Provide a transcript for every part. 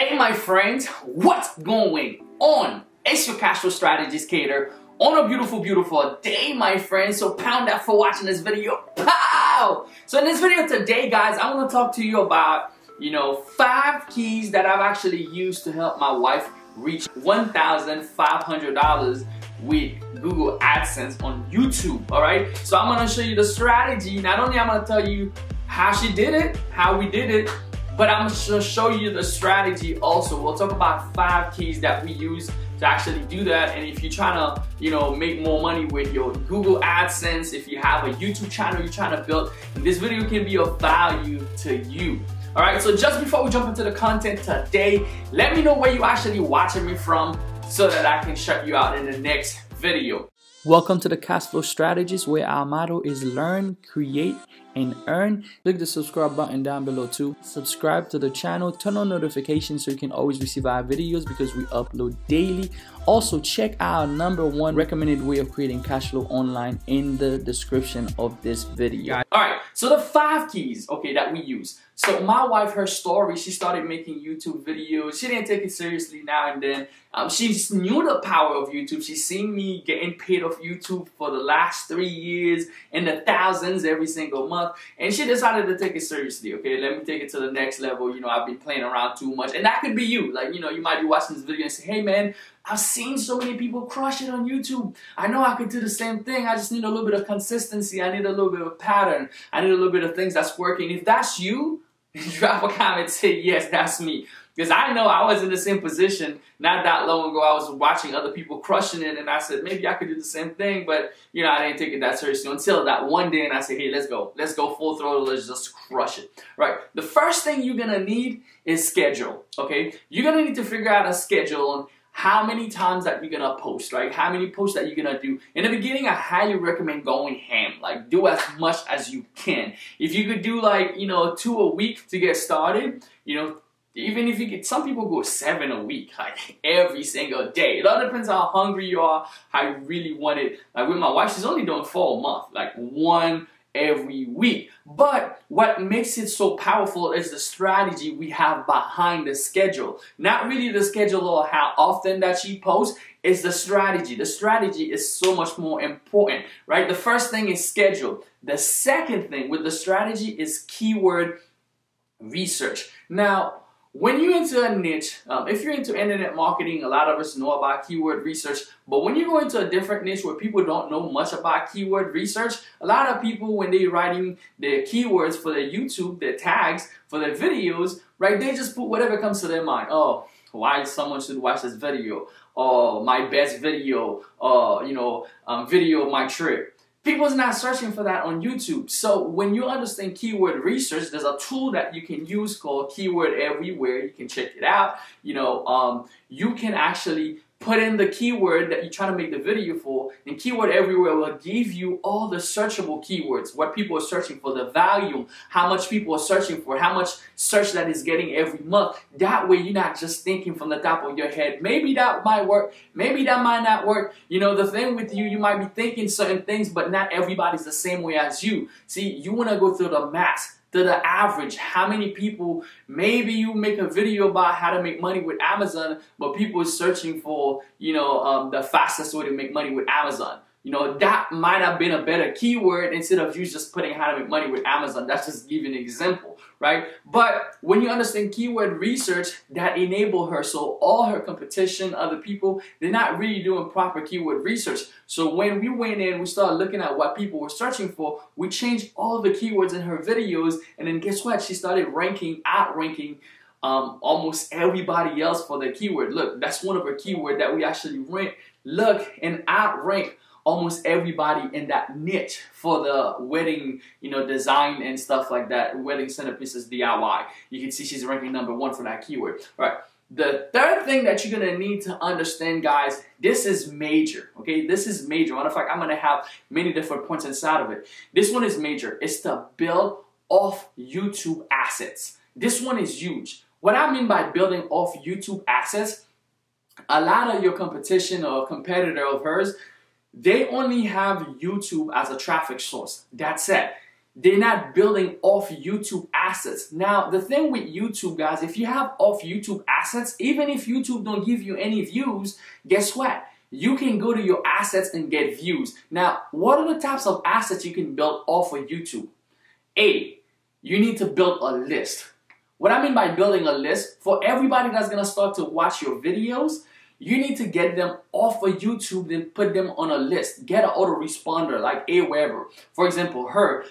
Hey my friends, what's going on? It's your Cashflow strategist Keder on a beautiful day, my friends. So pound that for watching this video. Pow! So in this video today, guys, I want to talk to you about 5 keys that I've actually used to help my wife reach $1,500 with Google AdSense on YouTube. All right, so I'm going to show you the strategy. Not only I'm going to tell you how she did it, how we did it, but I'm going to show you the strategy also. We'll talk about 5 keys that we use to actually do that. And if you're trying to, make more money with your Google AdSense, if you have a YouTube channel you're trying to build, this video can be of value to you. All right, so just before we jump into the content today, let me know where you're actually watching me from so that I can shut you out in the next video. Welcome to the Cashflow Strategist, where our motto is learn, create, and earn. Click the subscribe button down below too. Subscribe to the channel, turn on notifications so you can always receive our videos because we upload daily. Also, check our #1 recommended way of creating cash flow online in the description of this video. Alright, so the 5 keys, that we use. So my wife, her story, she started making YouTube videos. She didn't take it seriously now and then. She knew the power of YouTube. She's seen me getting paid off YouTube for the last 3 years in the thousands every single month. And she decided to take it seriously, let me take it to the next level. I've been playing around too much. And that could be you. You might be watching this video and say, hey man, I've seen so many people crush it on YouTube. I know I could do the same thing. I just need a little bit of consistency. I need a little bit of a pattern. I need a little bit of things that's working. If that's you, drop a comment and say, yes, that's me. Because I know I was in the same position not that long ago. I was watching other people crushing it and I said, maybe I could do the same thing. But, I didn't take it that seriously until that one day and I said, hey, let's go. Let's go full throttle. Let's just crush it. Right. The first thing you're going to need is schedule. You're going to need to figure out a schedule on how many times that you're gonna post, right? How many posts that you're gonna do. In the beginning, I highly recommend going ham. Do as much as you can. If you could do 2 a week to get started, even if you get, some people go 7 a week, every single day. It all depends how hungry you are, how you really want it. With my wife, she's only doing 4 a month, 1 every week. But what makes it so powerful is the strategy we have behind the schedule. Not really the schedule or how often that she posts, it's the strategy. The strategy is so much more important, right? The first thing is schedule. The second thing with the strategy is keyword research. Now, when you're into a niche, if you're into internet marketing, a lot of us know about keyword research. But when you go into a different niche where people don't know much about keyword research, a lot of people, when they're writing their keywords for their YouTube, their tags for their videos, right, they just put whatever comes to their mind. Oh, why someone should watch this video? Or my best video, or video of my trip. People's not searching for that on YouTube. So when you understand keyword research, there's a tool that you can use called Keyword Everywhere. You can check it out. You can actually put in the keyword that you're trying to make the video for, and Keyword Everywhere will give you all the searchable keywords, what people are searching for, the volume, how much people are searching for, how much search that is getting every month. That way you're not just thinking from the top of your head, maybe that might work, maybe that might not work. The thing with you might be thinking certain things, but not everybody's the same way as you. See, you want to go through the math, to the average. How many people, maybe you make a video about how to make money with Amazon, but people are searching for, the fastest way to make money with Amazon. That might have been a better keyword instead of you just putting how to make money with Amazon. That's just giving an example, right? But when you understand keyword research, that enable her, so all her competition, other people, they're not really doing proper keyword research. So when we went in, we started looking at what people were searching for, we changed all the keywords in her videos, and then guess what? She started outranking almost everybody else for the keyword. Look, that's one of her keywords that we actually look and outrank almost everybody in that niche for the wedding, design and stuff like that, wedding centerpieces DIY. You can see she's ranking #1 for that keyword. All right. The third thing that you're going to need to understand, guys, this is major, This is major. Matter of fact, I'm going to have many different points inside of it. This one is major. It's to build off YouTube assets. This one is huge. What I mean by building off YouTube assets, a lot of your competition or competitor of hers, they only have YouTube as a traffic source. That's it. they're not building off YouTube assets. Now, the thing with YouTube, guys, if you have off YouTube assets, even if YouTube don't give you any views, guess what? You can go to your assets and get views. Now, what are the types of assets you can build off of YouTube? A, you need to build a list. What I mean by building a list, for everybody that's gonna start to watch your videos, you need to get them off of YouTube and put them on a list. Get an autoresponder like Aweber. For example,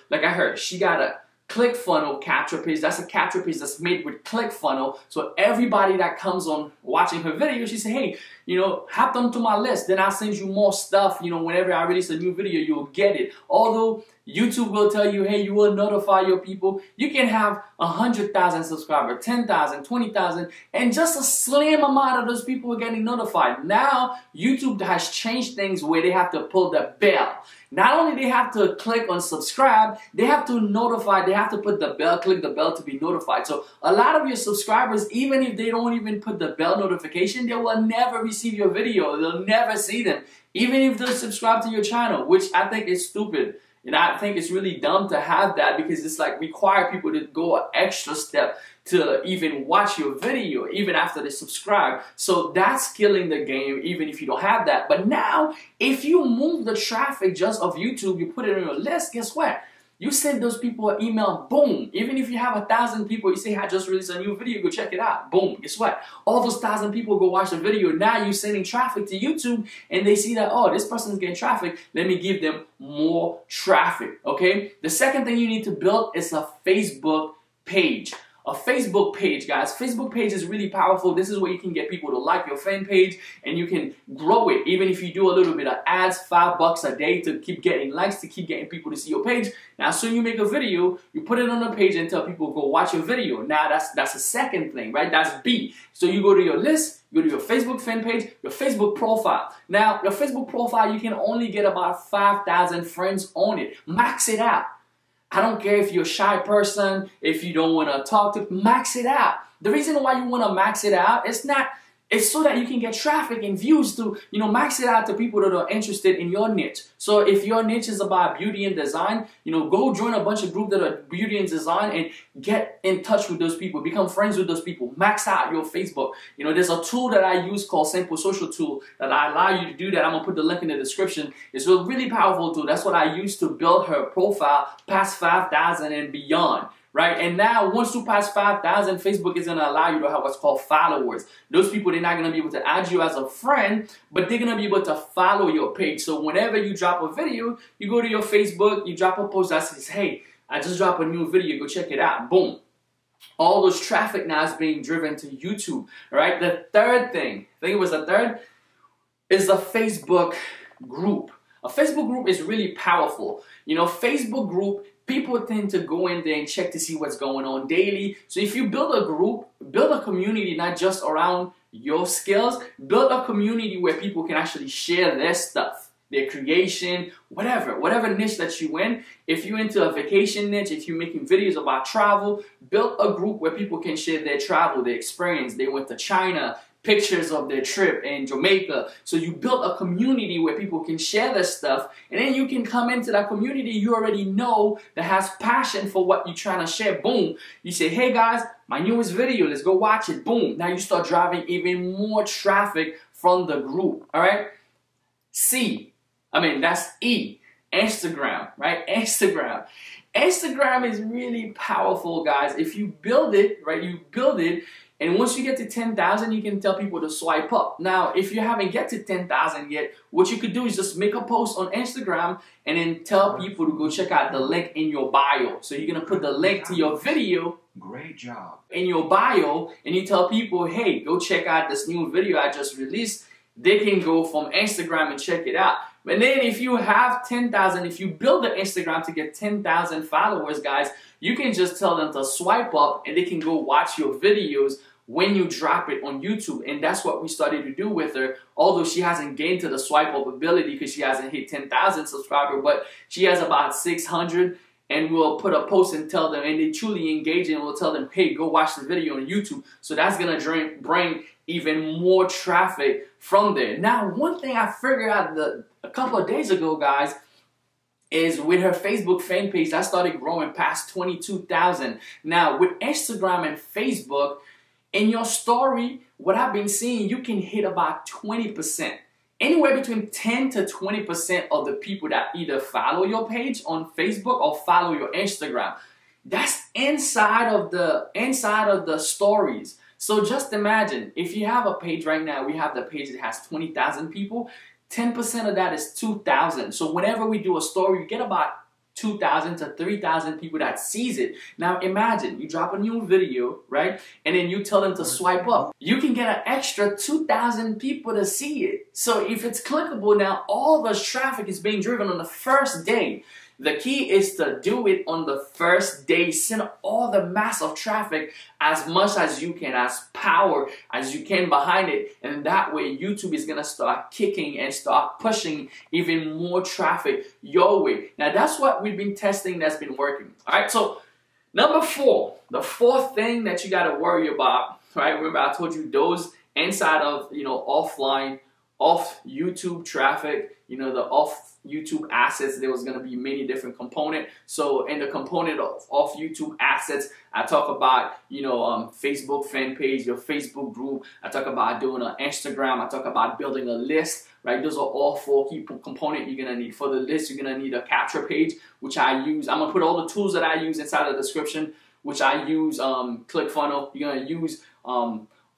like I heard, she got a ClickFunnels capture page. That's a capture page that's made with ClickFunnels. So everybody that comes on watching her video, she say, hey, you know, hop onto my list. Then I'll send you more stuff. You know, whenever I release a new video, you'll get it. Although YouTube will tell you, hey, you will notify your people. You can have 100,000 subscribers, 10,000, 20,000, and just a slim amount of those people are getting notified. Now, YouTube has changed things where they have to pull the bell. Not only they have to click on subscribe, they have to notify, they have to put the bell, click the bell to be notified. So a lot of your subscribers, even if they don't even put the bell notification, they will never receive your video. They'll never see them, even if they subscribe to your channel, which I think is stupid. And I think it's really dumb to have that, because it's like require people to go an extra step to even watch your video, even after they subscribe. So that's killing the game, even if you don't have that. But now, if you move the traffic just of YouTube, you put it on your list, guess what? You send those people an email, boom. Even if you have 1,000 people, you say, I just released a new video, go check it out. Boom, guess what? All those 1,000 people go watch the video. Now you're sending traffic to YouTube, and they see that, oh, this person's getting traffic. Let me give them more traffic, okay? The second thing you need to build is a Facebook page. A Facebook page, guys. Facebook page is really powerful. This is where you can get people to like your fan page, and you can grow it. Even if you do a little bit of ads, $5 a day to keep getting likes, to keep getting people to see your page. Now, soon you make a video, you put it on the page and tell people go watch your video. Now, that's the second thing, right? That's B. So you go to your list, you go to your Facebook fan page, your Facebook profile. Now, your Facebook profile, you can only get about 5,000 friends on it. Max it out. I don't care if you're a shy person, if you don't want to talk to, max it out. The reason why you want to max it out, it's so that you can get traffic and views to, you know, max it out to people that are interested in your niche. So if your niche is about beauty and design, you know, go join a bunch of groups that are beauty and design and get in touch with those people, become friends with those people, max out your Facebook. You know, there's a tool that I use called Simple Social Tool that I allow you to do that. I'm going to put the link in the description. It's a really powerful tool. That's what I use to build her profile past 5,000 and beyond. Right? And now, once you pass 5,000, Facebook is going to allow you to have what's called followers. Those people, they're not going to be able to add you as a friend, but they're going to be able to follow your page. So whenever you drop a video, you go to your Facebook, you drop a post that says, hey, I just dropped a new video, go check it out. Boom. All those traffic now is being driven to YouTube. Right? The third thing, I think it was the third, is the Facebook group. A Facebook group is really powerful. You know, Facebook group, people tend to go in there and check to see what's going on daily. So if you build a group, build a community not just around your skills, build a community where people can actually share their stuff, their creation, whatever niche that you in. If you're into a vacation niche, if you're making videos about travel, build a group where people can share their travel, their experience. They went to China, pictures of their trip in Jamaica. So you build a community where people can share their stuff, and then you can come into that community you already know that has passion for what you're trying to share. Boom. You say, hey guys, my newest video, let's go watch it. Boom. Now you start driving even more traffic from the group. All right. That's E. Instagram, right? Instagram is really powerful, guys. If you build it, right, and once you get to 10,000, you can tell people to swipe up. Now, if you haven't get to 10,000 yet, what you could do is just make a post on Instagram and then tell people to go check out the link in your bio. So you're going to put the link to your video. Great job. In your bio, and you tell people, hey, go check out this new video I just released. They can go from Instagram and check it out. And then if you have 10,000, if you build the Instagram to get 10,000 followers, guys, you can just tell them to swipe up and they can go watch your videos when you drop it on YouTube. And that's what we started to do with her. Although she hasn't gained to the swipe up ability because she hasn't hit 10,000 subscribers, but she has about 600. And we'll put a post and tell them, and they truly engage, and we'll tell them, hey, go watch the video on YouTube. So that's going to bring even more traffic from there. Now, one thing I figured out a couple of days ago, guys, is with her Facebook fan page that started growing past 22,000. Now with Instagram and Facebook, in your story, what I've been seeing, you can hit about 20%. Anywhere between 10 to 20% of the people that either follow your page on Facebook or follow your Instagram. That's inside of the stories. So just imagine, if you have a page right now, we have the page that has 20,000 people, 10% of that is 2,000. So whenever we do a story, you get about 2,000 to 3,000 people that sees it. Now imagine you drop a new video, right? And then you tell them to swipe up. You can get an extra 2,000 people to see it. So if it's clickable now, all the traffic is being driven on the first day. The key is to do it on the first day. Send all the massive traffic as much as you can, as power as you can behind it. And that way YouTube is going to start kicking and start pushing even more traffic your way. Now that's what we've been testing that's been working. All right, so number 4, the fourth thing that you got to worry about, right? Remember I told you those inside of, offline, off YouTube traffic, the off YouTube assets, there was going to be many different components. So in the component of YouTube assets, I talk about, Facebook fan page, your Facebook group. I talk about doing an Instagram. I talk about building a list, right? Those are all 4 key components you're going to need. For the list, you're going to need a capture page, which I use. I'm going to put all the tools that I use inside the description, which I use ClickFunnels. You're going to use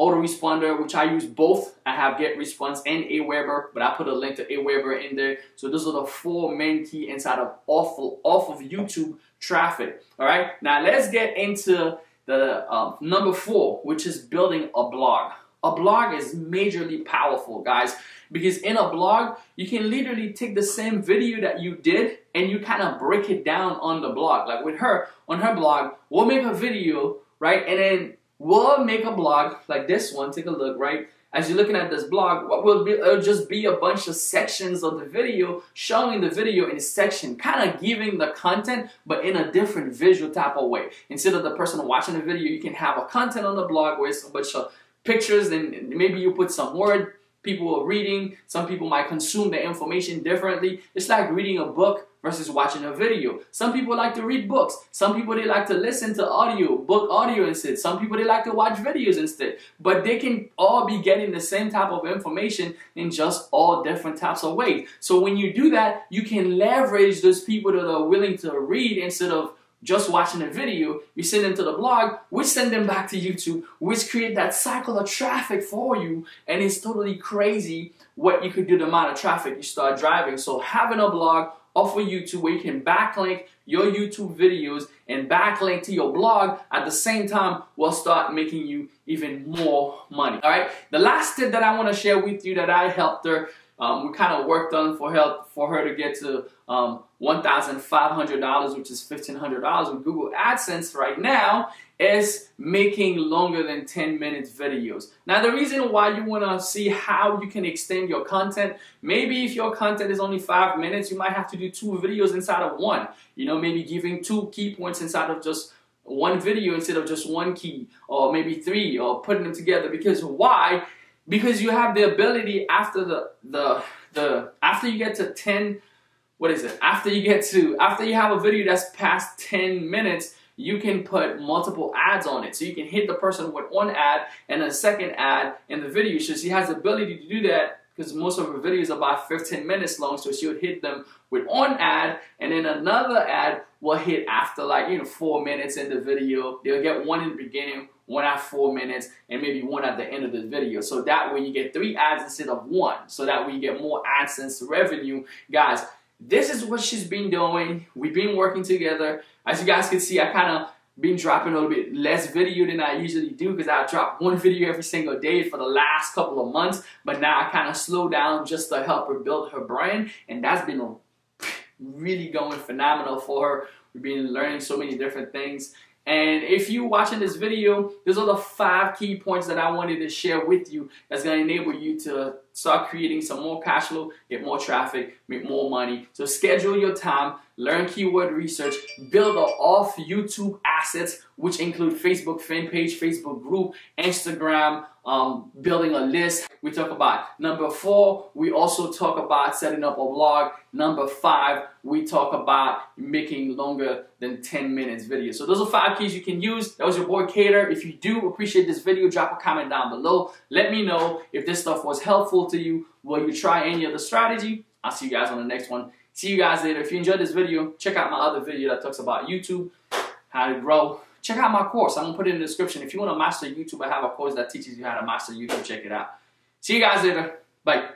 autoresponder, which I use both. I have GetResponse and Aweber, but I put a link to Aweber in there. So those are the 4 main key inside of off of YouTube traffic. All right, now let's get into the number 4, which is building a blog. A blog is majorly powerful, guys, because in a blog, you can literally take the same video that you did and you kind of break it down on the blog. Like with her, on her blog, we'll make a video, right? And then we'll make a blog like this one. Take a look, right? As you're looking at this blog, what will be, it'll just be a bunch of sections of the video, showing the video in a section, kind of giving the content, but in a different visual type of way. Instead of the person watching the video, you can have a content on the blog where it's a bunch of pictures, and maybe you put some word. People are reading. Some people might consume the information differently. It's like reading a book versus watching a video. Some people like to read books. Some people, they like to listen to audio instead. Some people, they like to watch videos instead. But they can all be getting the same type of information in just all different types of ways. So when you do that, you can leverage those people that are willing to read instead of just watching a video. You send them to the blog, which send them back to YouTube, which create that cycle of traffic for you. And it's totally crazy what you could do, the amount of traffic you start driving. So having a blog off of YouTube where you can backlink your YouTube videos and backlink to your blog at the same time will start making you even more money. All right, the last tip that I want to share with you that I helped her, we kind of worked on for her to get to $1,500, which is $1,500 with Google AdSense right now, is making longer than 10 minutes videos. Now the reason why you want to see how you can extend your content, maybe if your content is only 5 minutes, you might have to do 2 videos inside of one. Maybe giving 2 key points inside of just one video instead of just 1 key, or maybe 3, or putting them together. Because why? Because you have the ability after after you get to 10, after you have a video that's past 10 minutes, you can put multiple ads on it. So you can hit the person with 1 ad and a second ad in the video. So she has the ability to do that because most of her videos are about 15 minutes long. So she'll hit them with 1 ad, and then another ad will hit after 4 minutes in the video. They'll get 1 in the beginning, 1 at 4 minutes, and maybe 1 at the end of the video. So that way you get 3 ads instead of 1. So that way you get more AdSense revenue. Guys, this is what she's been doing. We've been working together. As you guys can see, I kind of been dropping a little bit less video than I usually do because I drop 1 video every single day for the last couple of months. But now I kind of slow down just to help her build her brand. And that's been really going phenomenal for her. We've been learning so many different things. And if you're watching this video, those are the 5 key points that I wanted to share with you that's going to enable you to start creating some more cash flow, get more traffic, make more money. So schedule your time, learn keyword research, build off YouTube assets, which include Facebook fan page, Facebook group, Instagram, building a list. We talk about number 4, we also talk about setting up a blog. Number 5, we talk about making longer than 10 minutes videos. So those are 5 keys you can use. That was your boy Keder. If you do appreciate this video, drop a comment down below. Let me know if this stuff was helpful to you. Will you try any other strategy? I'll see you guys on the next one. See you guys later. If you enjoyed this video, check out my other video that talks about YouTube, how to grow. Check out my course. I'm going to put it in the description. If you want to master YouTube, I have a course that teaches you how to master YouTube. Check it out. See you guys later. Bye.